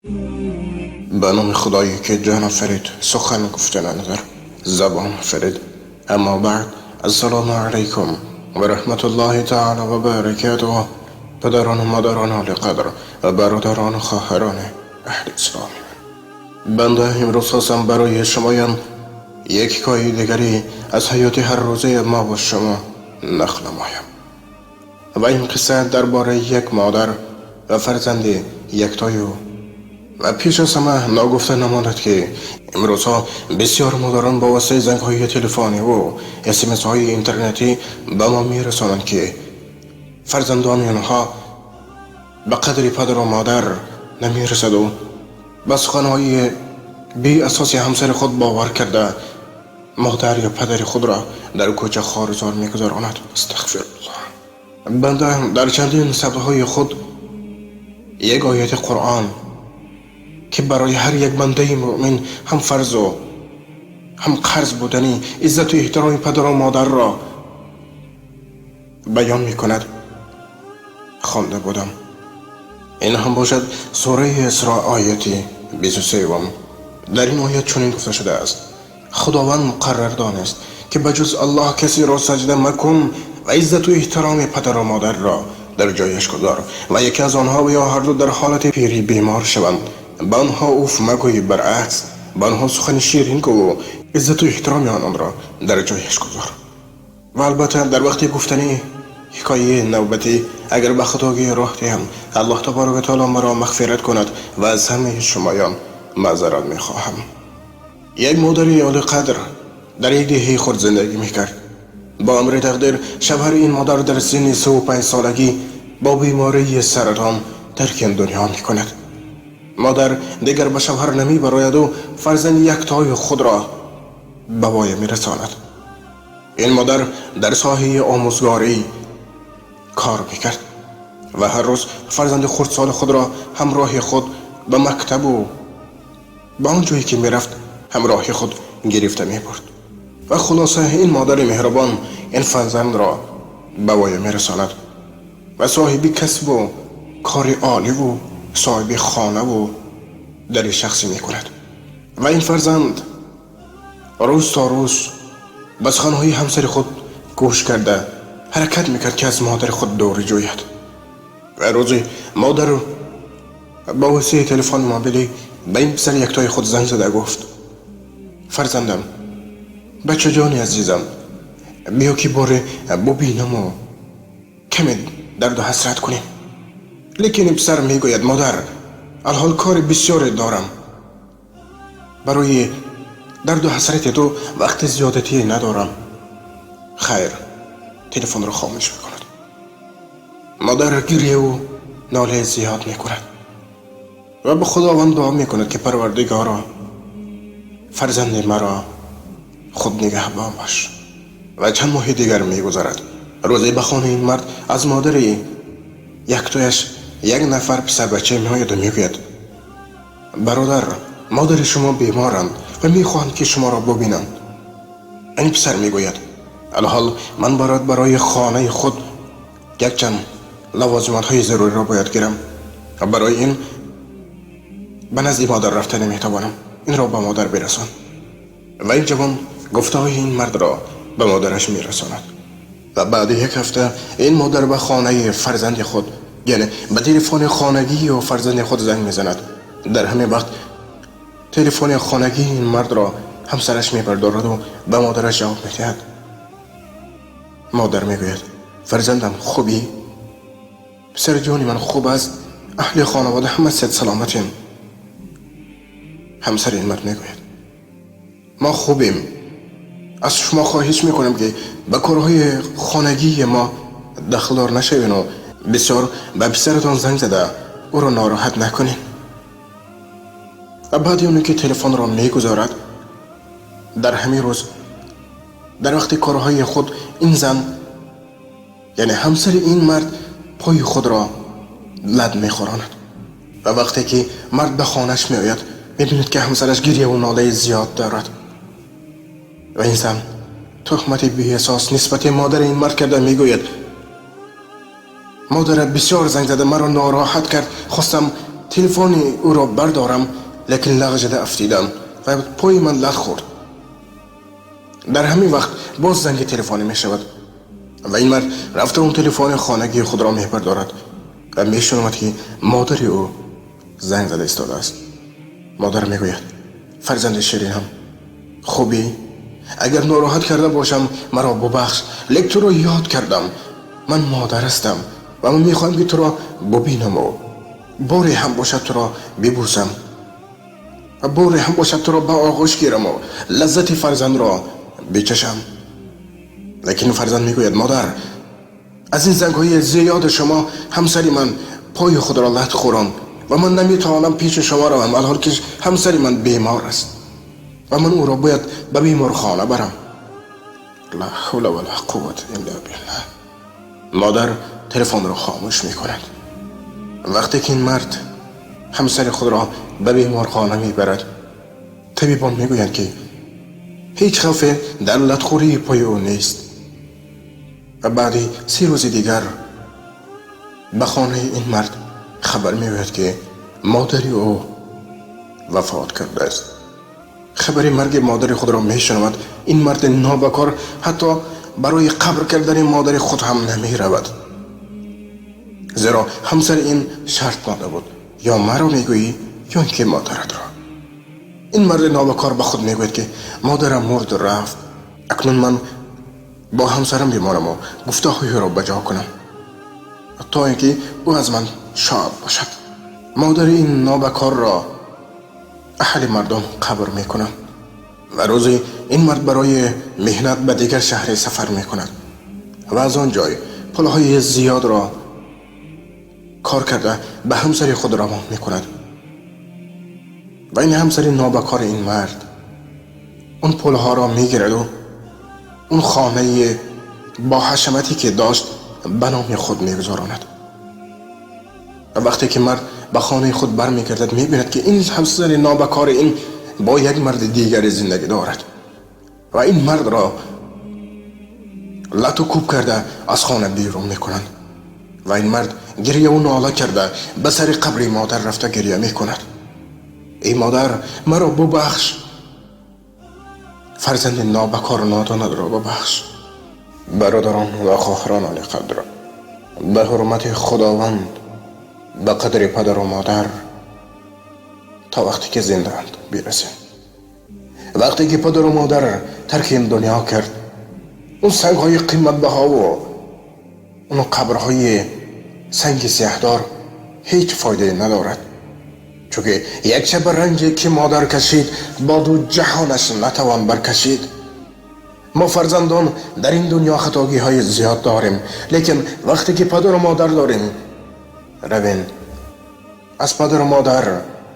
به نام خدایی که جان آفرید، سخن گفتن ندار، زبان آفرید. اما بعد، السلام علیکم و رحمت الله تعالی و برکاته. پدران و مادران اهل قدر و برادران و خواهران اهل اسلام، بنده امروز خواستم برای شمایان یک حکایه دیگری از حیات هر روزه ما و شما نقل نمایم. و این قصه درباره یک مادر و فرزند یکتای او. و پیش از همه ناگفته نماند که امروزها بسیار مادران با واسطه زنگ‌های تلفنی و اسمس‌های اینترنتی به ما میرسانند که فرزندان آنها به قدر پدر و مادر نمیرسد و به سخن‌های بی اساس همسر خود باور کرده مادر یا پدر خود را در کوچه خارزار میگذراند. استغفر الله. بنده در چندین سبدهای خود یک آیت قرآن که برای هر یک بنده مؤمن هم فرض و هم قرض بودنی عزت و احترام پدر و مادر را بیان می کند خوانده بودم. این هم باشد سوره اسراء آیت 23. در این آیت چنین گفته شده است: خداوند مقرر دانست که بجز الله کسی را سجده مکن و عزت و احترام پدر و مادر را در جایش گذار و یکی از آنها یا هر دو در حالت پیری بیمار شوند، به آنها اوف مگوی، برعکس به آنها سخن شیرین گو و عزت و احترام آن را در جایش گذار. و البته در وقتی گفتنی حکایه نوبتی اگر به خداگی راه دهم، الله تبارک و تعالی مرا مغفرت کند و از همه شمایان معذرت میخواهم. یک مادری اهل قدر در یک دهه خود زندگی میکرد. با امر تقدیر شوهر این مادر در سن 35 سالگی با بیماری سرطان ترک دنیا میکند. مادر دیگر به شوهر نمی براید و فرزند یکتای خود را به وای میرساند. این مادر در ساحه آموزگاری کار میکرد و هر روز فرزند خردسال خود را همراه خود به مکتب و به آن جایی که میرفت همراه خود گرفته میبرد. و خلاصه این مادر مهربان این فرزند را به وای میرساند و صاحب کسب و کار عالی و صاحب خانه و در شخصی میکند. و این فرزند روز تا روز به سخنهای همسر خود گوش کرده حرکت میکرد که از مادر خود دوری جوید. و روزی مادر با وسیله تلفن موبیلی به این پسر یکتای خود زنگ زده گفت: فرزندم، بچه جانی عزیزم، بیا که باره ببینم و کمی درد و حسرت کنیم. لیکن این پسر میگوید: مادر، الحال کار بسیار دارم، برای درد و حسرت تو وقت زیادتی ندارم. خیر، تلفن را خاموش میکند. مادر گریه و ناله زیاد میکند و به خداوند دعا میکند که پروردگارا فرزند مرا خود نگهبان باش. و چند ماه دیگر میگذرد. روزی به خانه این مرد از مادر یکتایش یک نفر پسر بچه میآید و میگوید: برادر، مادر شما بیمارند و میخواهند که شما را ببینند. این پسر میگوید: الحال من برای خانه خود یک چند لوازمات های ضروری را باید گیرم و برای این به نزد مادر رفته نمیتوانم، این را به مادر برسان. و این جوان گفته های این مرد را به مادرش میرساند. و بعد یک هفته این مادر به خانه فرزند خود، یعنی به تلفن خانگی و فرزند خود زنگ میزند. در همین وقت تلفن خانگی این مرد را همسرش میبردارد و به مادرش جواب میدهد. مادر میگوید: فرزندم خوبی؟ پسر جانی من خوب است، اهل خانواده همه صحت سلامتیم. همسر این مرد میگوید: ما خوبیم، از شما خواهش میکنم که به کارهای خانگی ما دخلدار نشوین و بسیار به پسرتان زنگ زده او را ناراحت نکنین. و بعد اونی که تلفن را میگذارد، در همین روز در وقت کارهای خود این زن، یعنی همسر این مرد، پای خود را لد میخوراند. و وقتی که مرد به خانهش میآید میبیند که همسرش گریه و ناله زیاد دارد. و این زن تهمت بی اساس نسبت مادر این مرد کرده میگوید: مادر بسیار زنگ زده، مرا ناراحت کرد، خواستم تلفن او را بردارم، لکن لغزیده افتیدم و پای من لرز خورد. در همین وقت باز زنگ تلفنی می شود و این مرد رفته اون تلفن خانگی خود را می بردارد و می شنود که مادر او زنگ زده ایستاده است. مادر می گوید: فرزند شیرینم، خوبی؟ اگر ناراحت کرده باشم مرا ببخش، لیک تو را یاد کردم. من مادر هستم و من می خواهم که تو را ببینم و باری هم باشد تو را ببوسم و باری هم باشد تو را به آغوش گیرم و لذت فرزند را بچشم. لیکن فرزند می گوید: مادر، از این زنگ های زیاد شما همسری من پای خود را لط خوراند و من نمی توانم پیش شما روم، الحال که همسری من بیمار است و من او را باید به بیمارخانه برم. لا حول ولا قوة الا بالله. مادر تلفن را خاموش می کند. وقتی که این مرد همسر خود را به بیمارخانه می برد، طبیبان می گویند که هیچ خوفی در لطخوری پای او نیست و بعد 3 روز دیگر به خانه این مرد خبر می آید که مادر او وفات کرده است. خبر مرگ مادر خود را می شنود. این مرد نابکار حتی برای قبر کردن مادر خود هم نمی رود، زیرا همسر این شرط داده بود: یا مرا می گویی یا اینکه مادرت را. این مرد نابکار به خود می گوید که مادرم مرد رفت، اکنون من با همسرم بیمارم و گفته های را بجا کنم تا اینکه او از من شاد باشد. مادر این نابکار را اهل مردم قبر می کنند و روزی این مرد برای مهنت به دیگر شهر سفر می کند و از آن جای پولهای زیاد را کار کرده به همسر خود روان می کند و این همسر نابکار این مرد اون پولها را می گیرد و اون خانه با حشمتی که داشت به نام خود می گذاراند. و وقتی که مرد به خانه خود بر می گردد می بیند که این همسر نابکار این با یک مرد دیگر زندگی دارد و این مرد را لط و کوب کرده از خانه بیرون می کنند و این مرد گریه و ناله کرده به سر قبر مادر رفته گریه می کند: ای مادر، مرا ببخش، فرزند نابکار و نادان را ببخش. برادران و خواهران علی قدر، به حرمت خداوند به قدر پدر و مادر تا وقتی که زنده اند برسیم. وقتی که پدر و مادر ترک این دنیا کرد، اون سنگ های قیمت بها و اون قبرهای سنگ سیاهدار هیچ فایده ندارد، چون که یک شب رنجی که مادر کشید با 2 جهانش نتوان برکشید. ما فرزندان در این دنیا خطاگی های زیاد داریم، لیکن وقتی که پدر و مادر داریم روین از پدر و مادر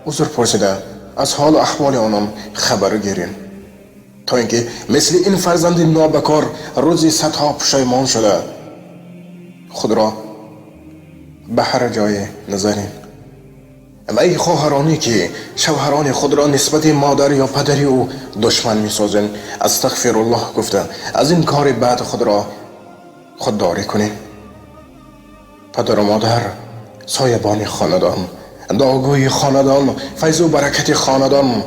عذر پرسیده از حال و احوال آنان خبر گیرین تا اینکه مثل این فرزند نابکار روزی صدها پشیمان شده خود را به هر جای نذارین. و ای خواهرانی که شوهران خود را نسبت مادر یا پدری او دشمن می سازین، استغفر الله گفته از این کار بعد خود را خودداری کنین. پدر و مادر سایبان خاندان، داغوی خاندان، فیض و برکت خاندان.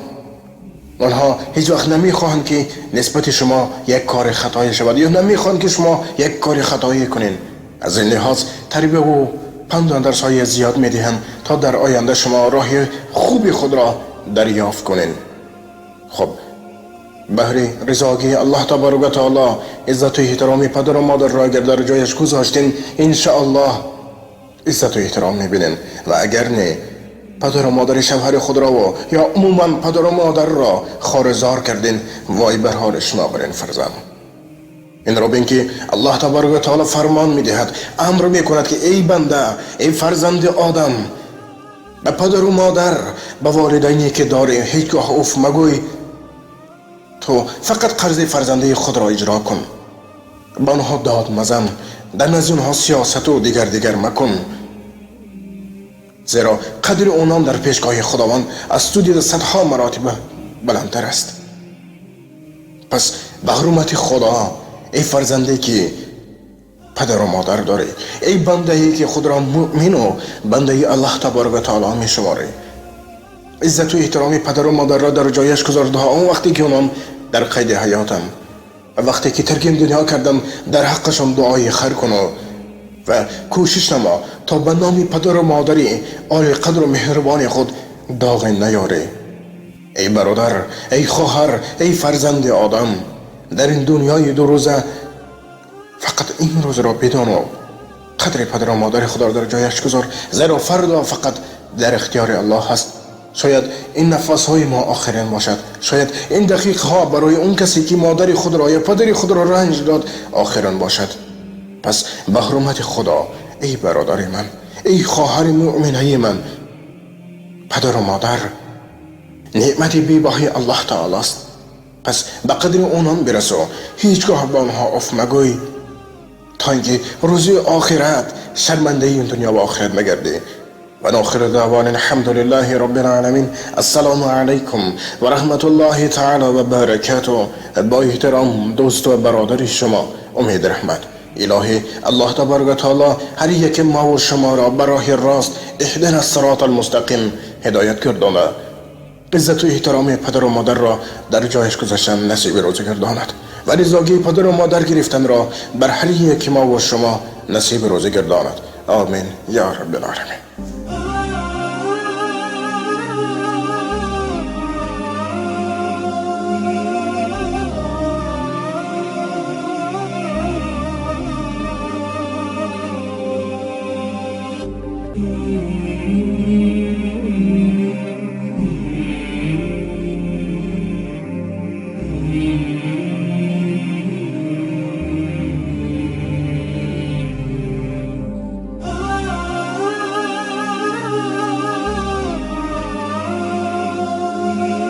آنها هیچ وقت نمیخواهند که نسبت شما یک کار خطایی شود یا نمیخواهند که شما یک کار خطایی کنین. از این لحاظ تربیت و پند در سایه زیاد میدهند تا در آینده شما راه خوبی خود را دریافت کنین. خب بهر رضاگی الله تبارک و تعالی عزت و احترام پدر و مادر را اگر در جایش گذاشتین، انشاءالله عزت و احترام میبینین. و اگر نه، پدر و مادر شوهر خود را و یا عموما پدر و مادر را خارزار کردین، وای بر حال شما برین فرزند. این را بین که الله تبارک و تعالی فرمان میدهد، امر میکند که ای بنده، ای فرزند آدم، به پدر و مادر، به والدینی که داری هیچگاه اوف مگوی. تو فقط قرض فرزندی خود را اجرا کن، به آنها داد مزن، در نزد آنها سیاست و دیگر مکن، زیرا قدر اونان در پیشگاه خداوند از تو دید صدها مراتب بلندتر است. پس به حرمت خدا ای فرزندی که پدر و مادر داری. ای بنده ای که خود را مؤمن و بنده ای الله تبارک و تعالی می شماری. عزت و احترام پدر و مادر را در جایش گذار تا اون وقتی که اونم در قید حیاتم و وقتی که ترک این دنیا کردم در حقشان دعای خیر کنو و کوشش نما تا به نام پدر و مادری عالی قدر و مهربان خود داغ نیاری. ای برادر، ای خواهر، ای فرزند آدم، در این دنیای دو روزه فقط این روز را بدان و قدر پدر و مادر خود را در جایش گذار، زیرا فردا فقط در اختیار الله هست. شاید این نفس های ما آخرین باشد، شاید این دقیقه ها برای اون کسی که مادر خود را یا پدر خود را رنج داد آخرین باشد. پس به حرمت خدا ای برادر من، ای خواهر مؤمنه من، پدر و مادر نعمت بی‌بهای الله تعالی است. پس به قدر اونان برسو، هیچگاه به آنها اف مگوی تا اینکه روزی آخرت شرمنده این دنیا و آخرت مگردی. و آخر دعوانا الحمد لله رب العالمین. السلام علیکم و رحمت الله تعالی و برکاته. با احترام دوست و برادر شما امید رحمت. الهی الله تبارک و تعالی هر یک ما و شما را به راه راست اهدنا الصراط المستقیم هدایت گرداند. عزت و احترام پدر و مادر را در جایش گذاشتن نصیب روزی گرداند و رضاگی پدر و مادر گرفتن را بر هر یک ما و شما نصیب روزی گرداند. آمین یا رب العالمین.